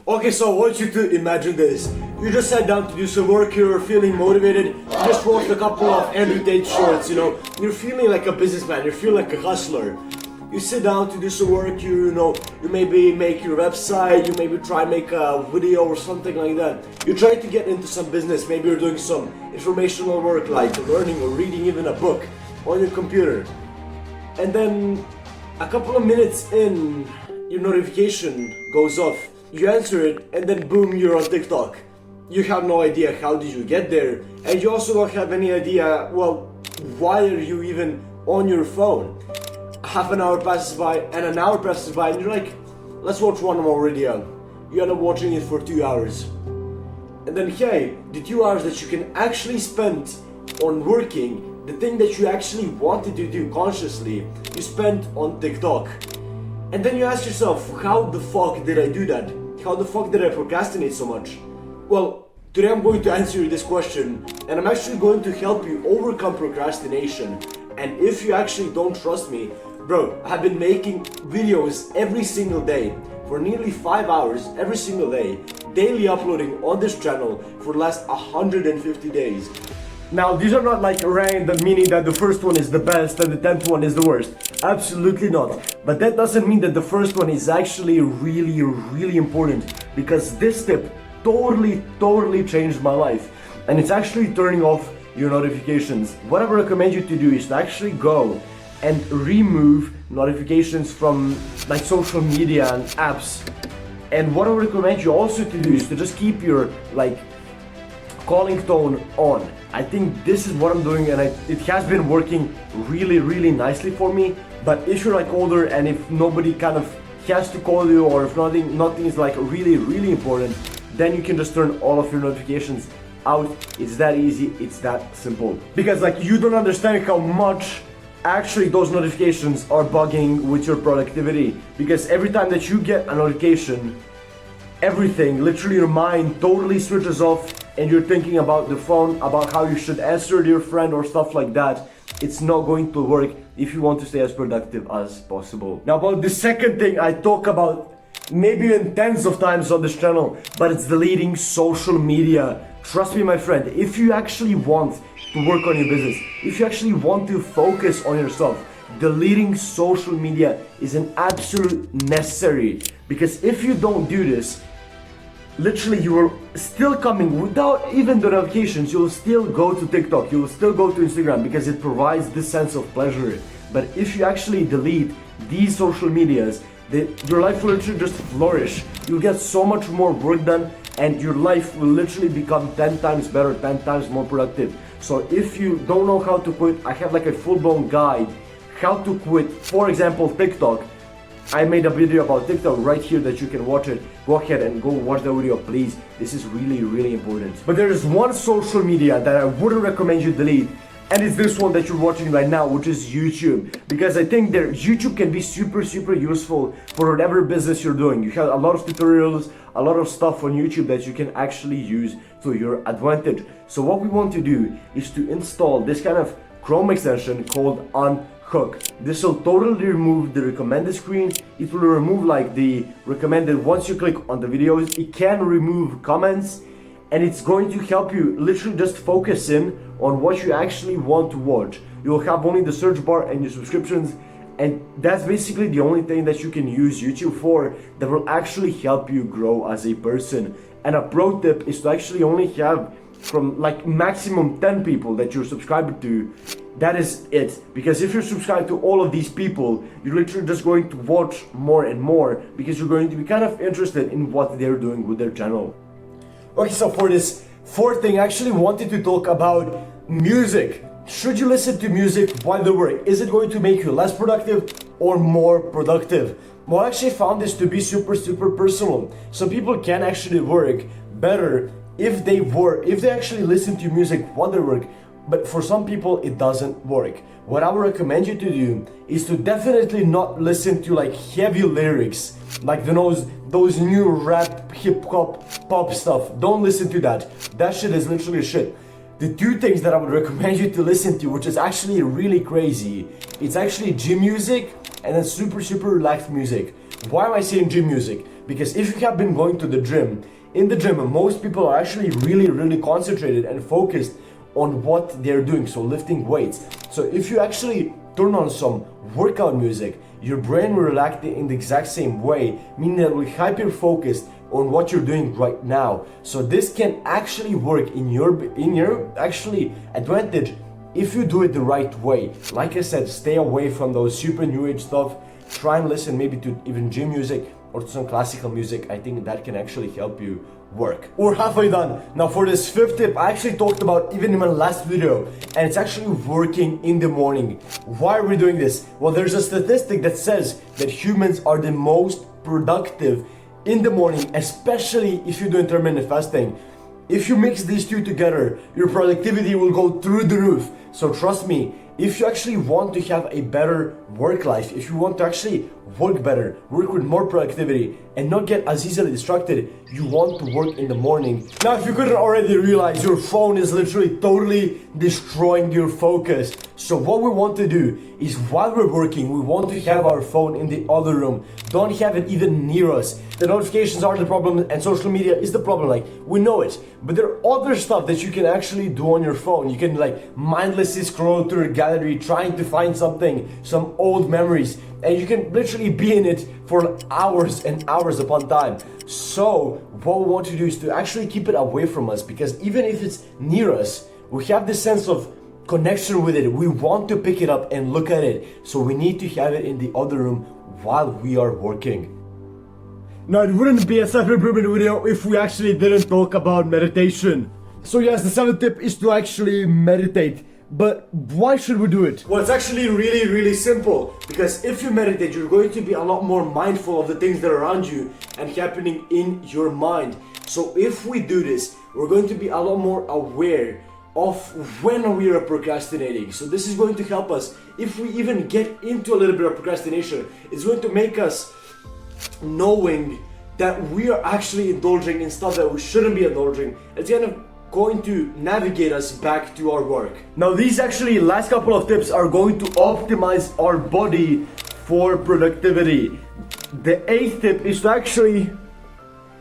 Okay, so I want you to imagine this. You just sat down to do some work, you're feeling motivated, you just watched a couple of Andrew Tate shorts, you're feeling like a businessman, you feel like a hustler. You sit down to do some work, you maybe make your website, you maybe try and make a video or something like that. You try to get into some business, maybe you're doing some informational work like learning or reading even a book on your computer. And then a couple of minutes in, your notification goes off. You answer it and then boom, you're on TikTok. You have no idea how did you get there, and you also don't have any idea, well, why are you even on your phone? Half an hour passes by and an hour passes by and you're like, let's watch one more video. You end up watching it for 2 hours. And then hey, the 2 hours that you can actually spend on working, the thing that you actually wanted to do consciously, you spent on TikTok. And then you ask yourself, how the fuck did I do that? How the fuck did I procrastinate so much? Well, today I'm going to answer you this question, and I'm actually going to help you overcome procrastination. And if you actually don't trust me, bro, I've been making videos every single day for nearly 5 hours every single day, daily uploading on this channel for the last 150 days. Now, these are not like random, meaning that the first one is the best and the 10th one is the worst. Absolutely not. But that doesn't mean that the first one is actually really important, because this tip totally changed my life. And it's actually turning off your notifications. What I recommend you to do is to actually go and remove notifications from like social media and apps. And what I recommend you also to do is to just keep your calling tone on. I think this is what I'm doing, and it has been working really nicely for me. But if you're older and if nobody kind of has to call you, or if nothing is really important, then you can just turn all of your notifications out. It's that easy, it's that simple. Because you don't understand how much actually those notifications are bugging with your productivity. Because every time that you get a notification, everything, literally your mind totally switches off, and you're thinking about the phone, about how you should answer to your friend or stuff like that. It's not going to work if you want to stay as productive as possible. Now, about the second thing I talk about maybe even tens of times on this channel, but it's deleting social media. Trust me, my friend, if you actually want to work on your business, if you actually want to focus on yourself, deleting social media is an absolute necessary. Because if you don't do this, literally you are still coming without even the notifications. You'll still go to TikTok, you'll still go to Instagram, because it provides this sense of pleasure. But if you actually delete these social medias, your life will literally just flourish. You'll get so much more work done, and your life will literally become 10 times better, 10 times more productive. So if you don't know how to quit, I have a full-blown guide how to quit, for example, TikTok. I made a video about TikTok right here that you can watch it. Go ahead and go watch the video, please. This is really important. But there is one social media that I wouldn't recommend you delete, and it's this one that you're watching right now, which is YouTube. Because I think that YouTube can be super useful for whatever business you're doing. You have a lot of tutorials, a lot of stuff on YouTube that you can actually use to your advantage. So what we want to do is to install this kind of Chrome extension called Unhook. This will totally remove the recommended screen. It will remove the recommended, once you click on the videos. It can remove comments, and it's going to help you literally just focus in on what you actually want to watch. You'll have only the search bar and your subscriptions, and that's basically the only thing that you can use YouTube for that will actually help you grow as a person. And a pro tip is to actually only have from maximum 10 people that you're subscribed to. That is it. Because if you're subscribed to all of these people, you're literally just going to watch more and more, because you're going to be kind of interested in what they're doing with their channel. Okay, so for this fourth thing, I actually wanted to talk about music. Should you listen to music while you work? Is it going to make you less productive or more productive? Well, I actually found this to be super personal. Some people can actually work better if they actually listen to music while they work, but for some people it doesn't work. What I would recommend you to do is to definitely not listen to heavy lyrics, those new rap, hip hop, pop stuff. Don't listen to that. That shit is literally shit. The two things that I would recommend you to listen to, which is actually really crazy, it's actually gym music and then super relaxed music. Why am I saying gym music? Because if you have been going to the gym, in the gym most people are actually really concentrated and focused on what they're doing, so lifting weights. So if you actually turn on some workout music, your brain will react in the exact same way, meaning that we're hyper focused on what you're doing right now. So this can actually work in your actually advantage if you do it the right way. Like I said, stay away from those super new age stuff. Try and listen maybe to even gym music or to some classical music. I think that can actually help you work. We're halfway done. Now for this fifth tip, I actually talked about even in my last video, and it's actually working in the morning. Why are we doing this? Well, there's a statistic that says that humans are the most productive in the morning, especially if you do intermittent fasting. If you mix these two together, your productivity will go through the roof. So trust me, if you actually want to have a better work life, if you want to actually work better, work with more productivity, and not get as easily distracted, you want to work in the morning. Now, if you couldn't already realize, your phone is literally totally destroying your focus. So what we want to do is, while we're working, we want to have our phone in the other room. Don't have it even near us. The notifications are the problem and social media is the problem, like, we know it. But there are other stuff that you can actually do on your phone. You can like mindlessly scroll through a gallery trying to find something, some old memories, and you can literally be in it for hours and hours upon time. So what we want to do is to actually keep it away from us, because even if it's near us, we have this sense of connection with it. We want to pick it up and look at it. So we need to have it in the other room while we are working. Now, it wouldn't be a self-improvement video if we actually didn't talk about meditation. So yes, the seventh tip is to actually meditate. But why should we do it? Well, it's actually really simple. Because if you meditate, you're going to be a lot more mindful of the things that are around you and happening in your mind. So if we do this, we're going to be a lot more aware of when we are procrastinating. So this is going to help us. If we even get into a little bit of procrastination, it's going to make us knowing that we are actually indulging in stuff that we shouldn't be indulging. It's going to navigate us back to our work. Now, these actually last couple of tips are going to optimize our body for productivity. The eighth tip is to actually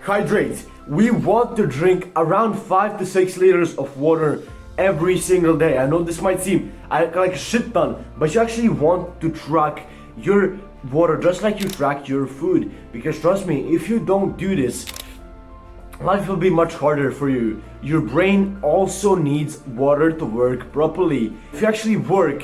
hydrate. We want to drink around 5 to 6 liters of water every single day. I know this might seem like a shit ton, but you actually want to track your water just like you track your food, because trust me, if you don't do this, life will be much harder for you. Your brain also needs water to work properly. If you actually work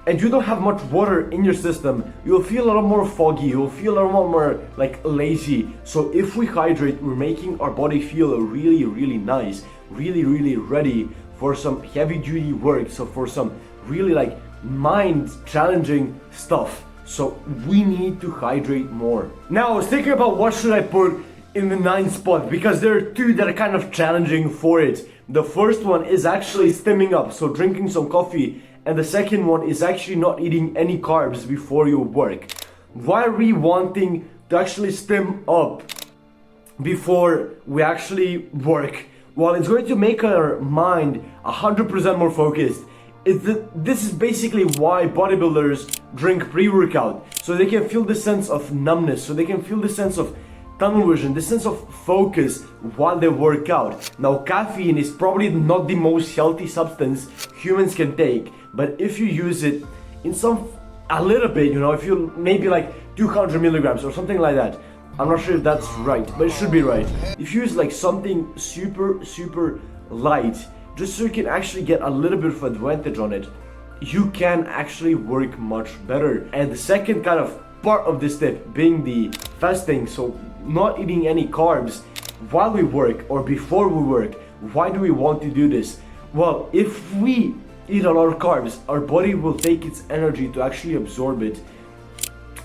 and you don't have much water in your system, you'll feel a lot more foggy, you'll feel a lot more like lazy. So if we hydrate, we're making our body feel really nice, really ready for some heavy duty work, so for some really like mind challenging stuff. So we need to hydrate more. Now I was thinking about what should I put in the 9th spot, because there are two that are kind of challenging for it. The first one is actually stimming up, so drinking some coffee, and the second one is actually not eating any carbs before your work. Why are we wanting to actually stim up before we actually work? Well, it's going to make our mind 100% more focused. This is basically why bodybuilders drink pre-workout, so they can feel the sense of numbness, so they can feel the sense of tunnel vision, the sense of focus while they work out. Now, caffeine is probably not the most healthy substance humans can take, but if you use it in a little bit, if you maybe like 200 milligrams or something like that, I'm not sure if that's right, but it should be right. If you use like something super light, just so you can actually get a little bit of advantage on it, you can actually work much better. And the second kind of part of this tip being the fasting, so not eating any carbs while we work or before we work. Why do we want to do this? Well, if we eat a lot of carbs, our body will take its energy to actually absorb it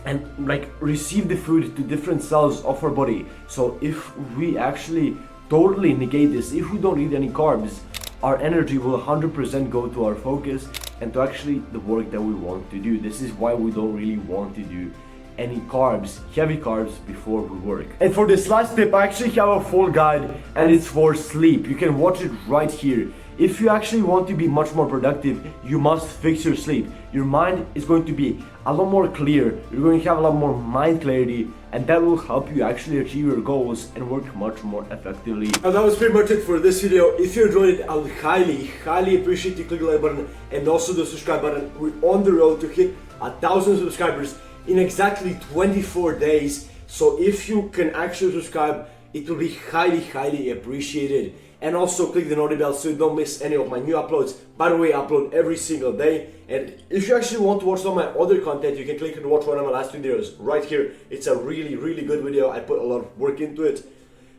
and like receive the food to different cells of our body. So if we actually totally negate this, if we don't eat any carbs, our energy will 100% go to our focus and to actually the work that we want to do. This is why we don't really want to do any carbs, heavy carbs, before we work. And for this last tip, I actually have a full guide, and it's for sleep. You can watch it right here. If you actually want to be much more productive, you must fix your sleep. Your mind is going to be a lot more clear, you're going to have a lot more mind clarity, and that will help you actually achieve your goals and work much more effectively. And that was pretty much it for this video. If you enjoyed it, I would highly appreciate you clicking the like button and also the subscribe button. We're on the road to hit 1,000 subscribers in exactly 24 days. So if you can actually subscribe, it will be highly appreciated. And also click the notification bell so you don't miss any of my new uploads. By the way, I upload every single day. And if you actually want to watch some of my other content, you can click and watch one of my last videos right here. It's a really good video. I put a lot of work into it.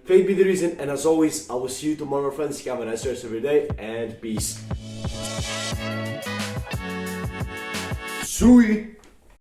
Fate be the reason, and as always, I will see you tomorrow, friends. Have a nice rest of your day, and peace. Sweet.